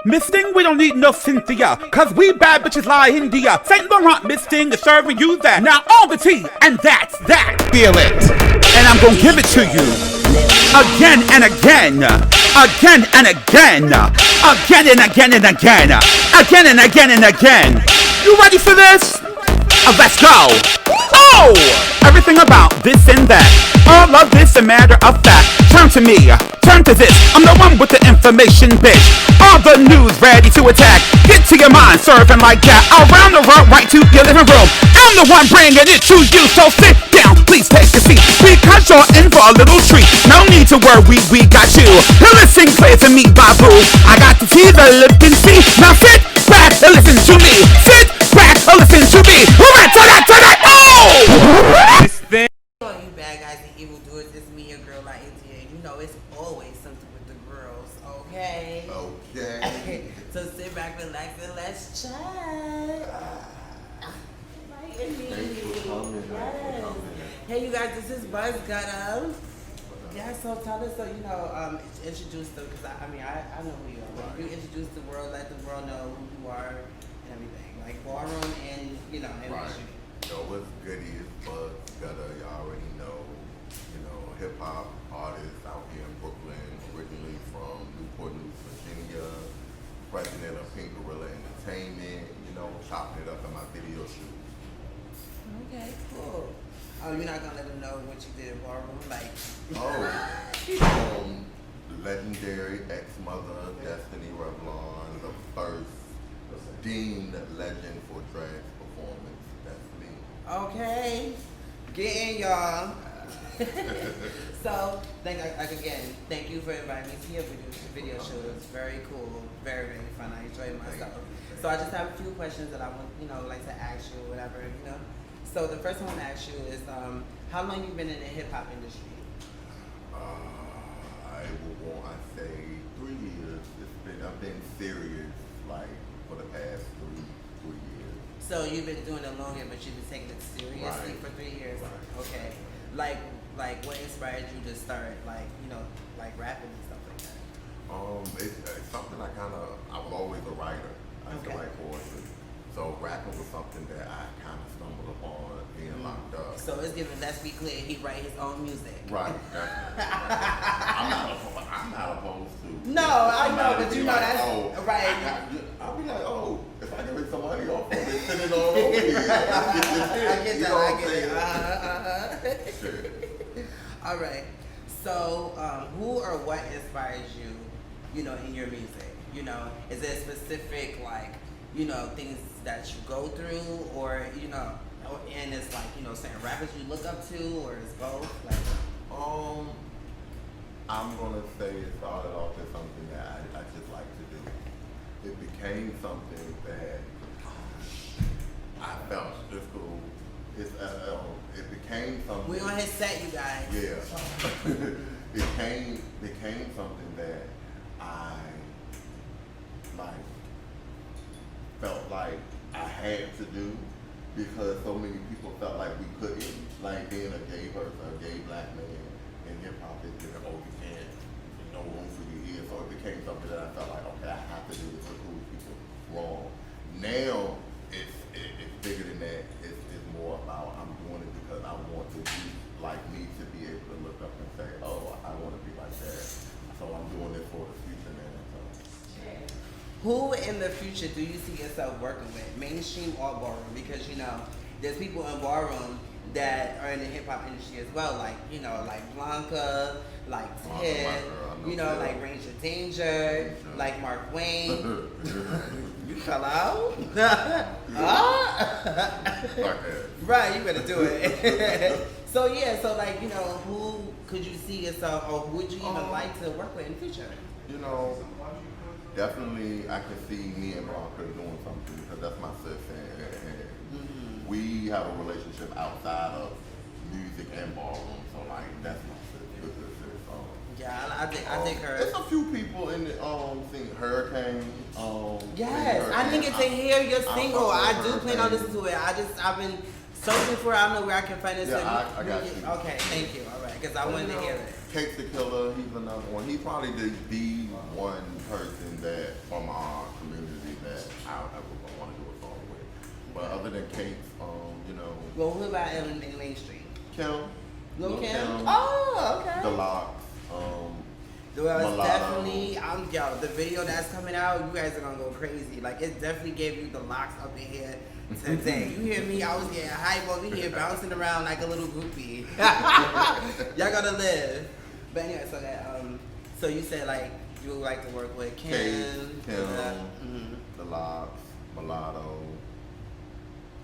Misting, we don't need no Cynthia, cause we bad bitches LaIndia. Saint Laurent Misting is serving you that. Now all the tea, and that's that. Feel it. And I'm gonna give it to you. Again and again. Again and again. Again and again and again. Again and again and again. You ready for this? Let's go. Oh! Everything about this and that. All of this a matter of fact. Turn to me. Turn to this. I'm the one with the information, bitch. All the news ready to attack. Get to your mind, serving like that. Around the world, right to your living room. I'm the one bringing it to you, so sit down, please take a seat. Because you're in for a little treat. No need to worry, we got you. Now listen clear to me, babu. I got the tea, the lip and see. Now sit back and listen to me. Sit back and listen to me. Alright, tonight, oh! This thing. All you bad guys and evil doers, it's me, your girl LaIndia. You know it's always something with the girls, okay? Okay. So sit back, relax, and let's chat. Thanks for coming. Yes. Hey, you guys, this is Bugz Gutta. Yeah, so tell us, introduce them, because I know who you are. But you introduce the world, let the world know who you are and everything. Like ballroom and, and Right. Yo, what's goody is Bugz Gutta. Y'all already know, hip hop artist out here in Brooklyn, originally from Newport News, Virginia, president of PinkGorilla Entertainment, chopping it up in my video shoot. Okay, cool. Oh, you're not gonna let them know what you did in ballroom? Like, Legendary ex-mother Destiny Revlon, the first deemed legend for drag performance. That's me. okay, get in, y'all. So, thank you for inviting me to your video show. It was very cool, very, very fun. I enjoyed myself. So I just have a few questions that I want, like to ask you or whatever, So the first one I want to ask you is, how long you been in the hip hop industry? I say 3 years. I've been serious for the past three years. So you've been doing it longer, but you've been taking it seriously for 3 years. Right. Okay. Like what inspired you to start rapping and stuff like that? It's something I was always a writer. I used to write poetry. So rapping was something that I kind of stumbled upon being locked up. So it's given, let's be clear, he write his own music. Right. I'm not opposed to. No, I know, but that's right. I'll be like, if I can make some money off of it, send it all over here. I get that. Sure. All right. So, who or what inspires you, in your music? Is there specific, things that you go through, or, and it's certain rappers you look up to, or it's both? I'm gonna say it started off as something that I just like to do. It became something that I felt it's cool. It became something. We on his set, you guys. Yeah. It became something that I felt like I had to do because so many people felt like we couldn't. Like being a gay person, a gay black man in hip hop is different. You can't, no room for you here. So it became something that I felt like, okay, I have to do this to prove people wrong. Now it's bigger than that. It's more about I'm doing it because I want to be like me to be able to look up and say, oh, I want to be like that. So I'm doing it for the future now. So. Who in the future do you see yourself working with, mainstream or ballroom? Because there's people in ballroom that are in the hip hop industry as well, like Blanca, like Ted, like Ranger Danger, like Mark Wayne. You fell out? Right, you better do it. So who could you see yourself, or would you even like to work with in the future? Definitely I can see me and Blanca doing something because that's my sis and we have a relationship outside of music and ballroom, so that's my sis, good sis. Yeah, I think her. There's a few people in the sing Hurricane. Yes, I didn't get to hear your single. I do plan on listening to it. I've been searching for it. I don't know where I can find it. Yeah, I got you. Okay, thank you. All right, because I wanted to hear it. Cake the Killer, he's another one. He's probably the one person that from other than Kate's, you know. Well, who about in Main Street? Kim. Lil Kim? Oh, okay. The Locks. Well, it's Mulatto. definitely, the video that's coming out, you guys are gonna go crazy. Like, it definitely gave you the locks up in here today. You hear me? I was getting hype over here, bouncing around like a little groupie. Y'all gotta live. But anyway, so that, so you said like you would like to work with Kim, The Locks, Mulatto.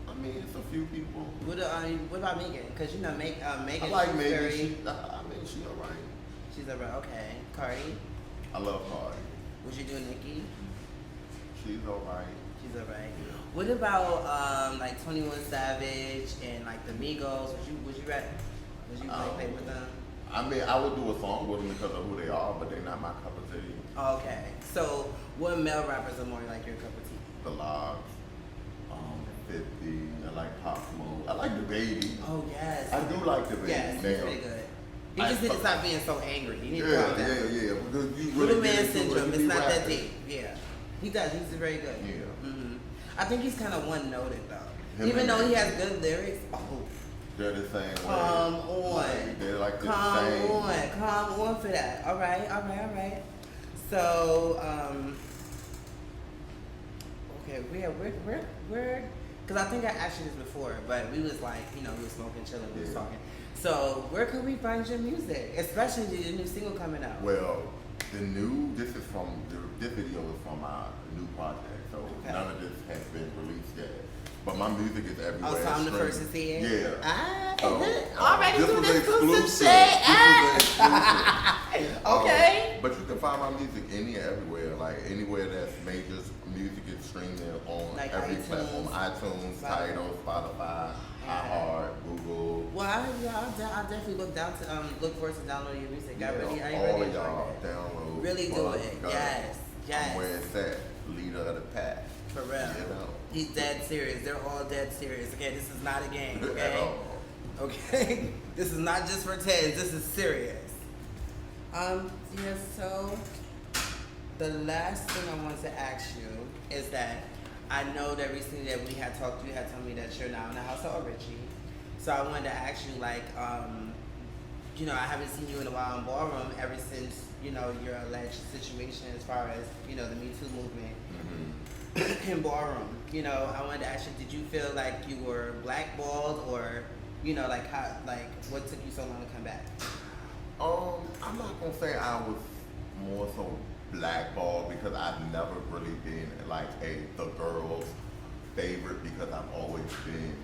I mean, it's a few people. What about Megan? Because you know, Megan. I like Megan. She's alright. She's alright. Okay. Cardi. I love Cardi. Would you do Nicki? She's alright. She's alright. What about like 21 Savage and like the Migos? Would you play with them? I mean, I would do a song with them because of who they are, but they're not my cup of tea. Okay. So, what male rappers are more like your cup of tea? The Locks, 50. I like Pop Smoke. I like the Baby. Oh yes. I do like the Baby. Yes, he's pretty good. He just need to stop being so angry. He needs to calm down. Yeah. Little man syndrome. It's not that deep. Yeah. He does. He's very good. Yeah. Mm-hmm. I think he's kind of one-noted though. Him Even though and he has good lyrics. Oh. They're the same way. Come on. Like, they're like the Come same. Come on for that. All right. So, okay, we're, because I think I asked you this before, but we was like, you know, we was smoking, chilling, we was talking. So, where can we find your music, especially the new single coming out? Well, this video is from my new project, so none of this has been released yet. But my music is everywhere. Oh, so I'm the first to see it? Yeah. Already this do was this exclusive exclusive. shit. Okay. But you can find my music everywhere. Like anywhere that's major music is streaming on like every iTunes, platform. iTunes, Tidal, Spotify, iHeart, Google. Well, I'll definitely look forward to downloading your music. Yeah, I really all enjoyed of y'all it. download. Really do Bugz it. Gutta. Yes. I'm where it's at. Leader of the pack. For real. You know? He's dead serious. They're all dead serious. Okay, this is not a game. At Okay. all. Okay. This is not just for tens. This is serious. So the last thing I want to ask you is that I know that recently that we had talked, you had told me that you're now in the house of Richie. So I wanted to ask you, like, you know, I haven't seen you in a while in ballroom ever since, you know, your alleged situation as far as, you know, the Me Too movement in ballroom. You know, I wanted to ask you, did you feel like you were blackballed or, you know, like how, like, what took you so long to come back? I'm not gonna say I was more so blackballed because I've never really been like the girl's favorite because I've always been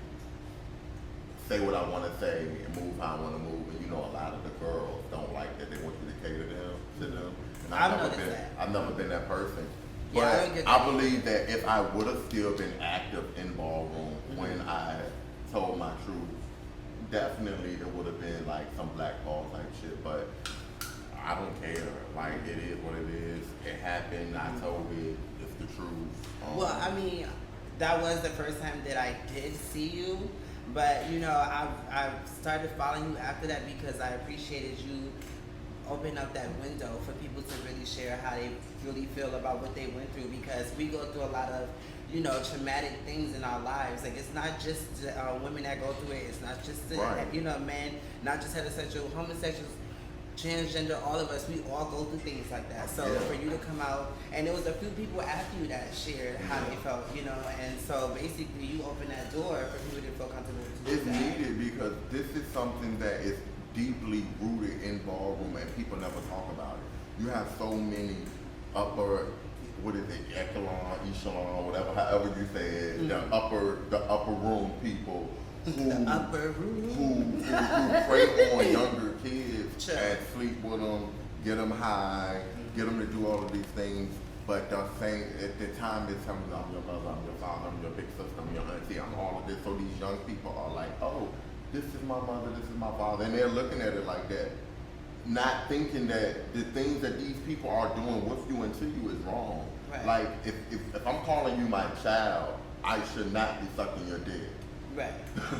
say what I want to say and move how I want to move, and you know a lot of the girls don't like that. They want you to cater to them. And I've never been that person. But yeah, I believe that if I would have still been active in ballroom when I told my truth, definitely there would have been like some blackball type shit. But I don't care. Like, it is what it is. It happened. I told it. It's the truth. Well, I mean, that was the first time that I did see you. But, you know, I've started following you after that because I appreciated you open up that window for people to really share how they really feel about what they went through, because we go through a lot of, you know, traumatic things in our lives. Like, it's not just women that go through it. It's not just, you know, men, not just heterosexual, homosexuals, transgender, all of us, we all go through things like that. So for you to come out, and there was a few people after you that shared how they felt, you know, and so basically you opened that door for people to feel comfortable to do It's that. needed because this is something that is deeply rooted in ballroom and people never talk about it. You have so many upper, what is it, echelon, whatever, however you say it, the upper room people who prey on younger kids and sleep with them, get them high, get them to do all of these things. But the thing at the time is telling me, I'm your mother, I'm your father, I'm your big sister, I'm your auntie, I'm all of this. So these young people are like, oh, this is my mother, this is my father. And they're looking at it like that, not thinking that the things that these people are doing with you and to you is wrong. Right. Like, if I'm calling you my child, I should not be sucking your dick. Right.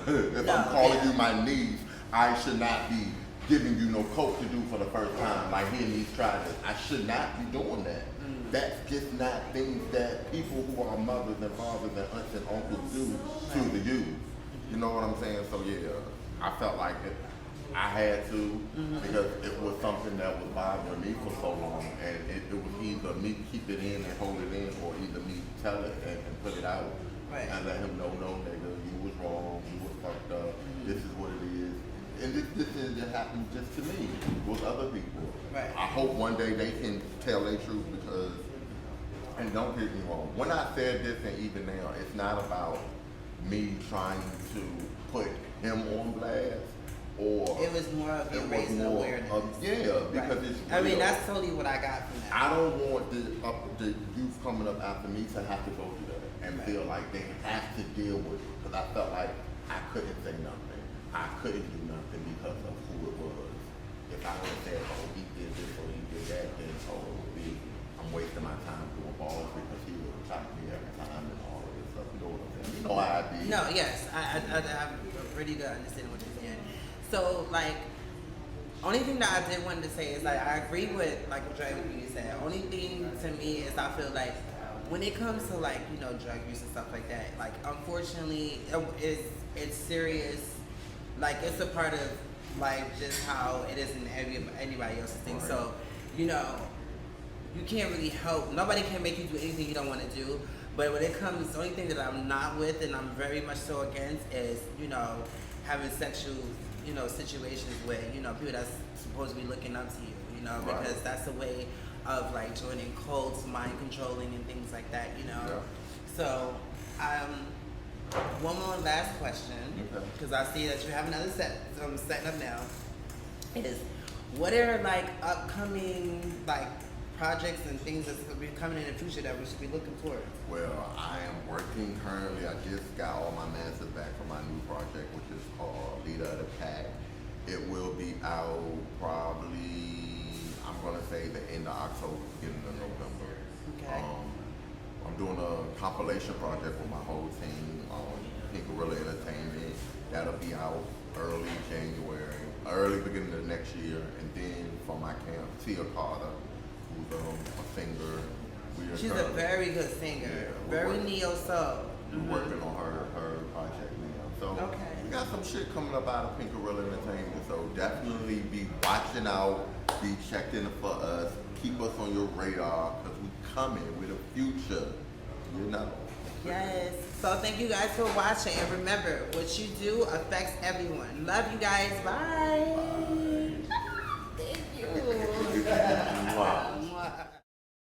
If I'm calling you my niece, I should not be giving you no coke to do for the first time. Like, here, niece, try this. I should not be doing that. that's just not things that people who are mothers and fathers and aunts and uncles do to the youth. You know what I'm saying? So yeah, I felt like I had to because it was something that was bothering me for so long, and it was either me keep it in and hold it in, or either me tell it and put it out and let him know, no, nigga, you was wrong, you was fucked up, this is what it is. And this didn't happen just to me, with other people. Right. I hope one day they can tell their truth because, and don't get me wrong, when I said this and even now, it's not about me trying to put him on blast, or it was more of you raising awareness. Because it's real. I mean, that's totally what I got from that. I don't want the youth coming up after me to have to go through that and feel like they have to deal with it, because I felt like I couldn't say nothing. I couldn't do nothing because of who it was. If I would have said, oh, he did this or he did that, then I'm wasting my time doing balls because he would attack me every time and all of this stuff. You know what I'm saying? You know how I be. No, yes. I have a pretty good understanding what you're saying. So, like, only thing that I did want to say is, like, I agree with, like, what you said. Only thing to me is I feel like when it comes to, like, you know, drug use and stuff like that, like, unfortunately, it's serious. Like, it's a part of, like, just how it is in anybody else's thing. Right. So, you know, you can't really help. Nobody can make you do anything you don't want to do. But when it comes, the only thing that I'm not with and I'm very much so against is, you know, having sexual, you know, situations where, you know, people that's supposed to be looking up to you, you know, right. Because that's a way of, like, joining cults, mind controlling and things like that, you know. Yeah. So, one more last question, because I see that you have another set, so I'm setting up now, is what are, like, upcoming, like, projects and things that's going to be coming in the future that we should be looking for? Well, I am working currently. I just got all my masters back from my new project, which is called Leader of the Pack. It will be out probably, I'm going to say the end of October, beginning of November. Okay. I'm doing a compilation project with my whole team on PinkGorilla Entertainment. That'll be out early January, early beginning of next year. And then for my camp, Tia Carter, who's a singer. She's a very good singer, very neo-soul. We're working on her project now. So we got some shit coming up out of PinkGorilla Entertainment. So definitely be watching out, be checking for us, keep us on your radar, because we coming with a future, you know. Yes. So thank you guys for watching, and remember, what you do affects everyone. Love you guys. Bye. Thank you. Wow.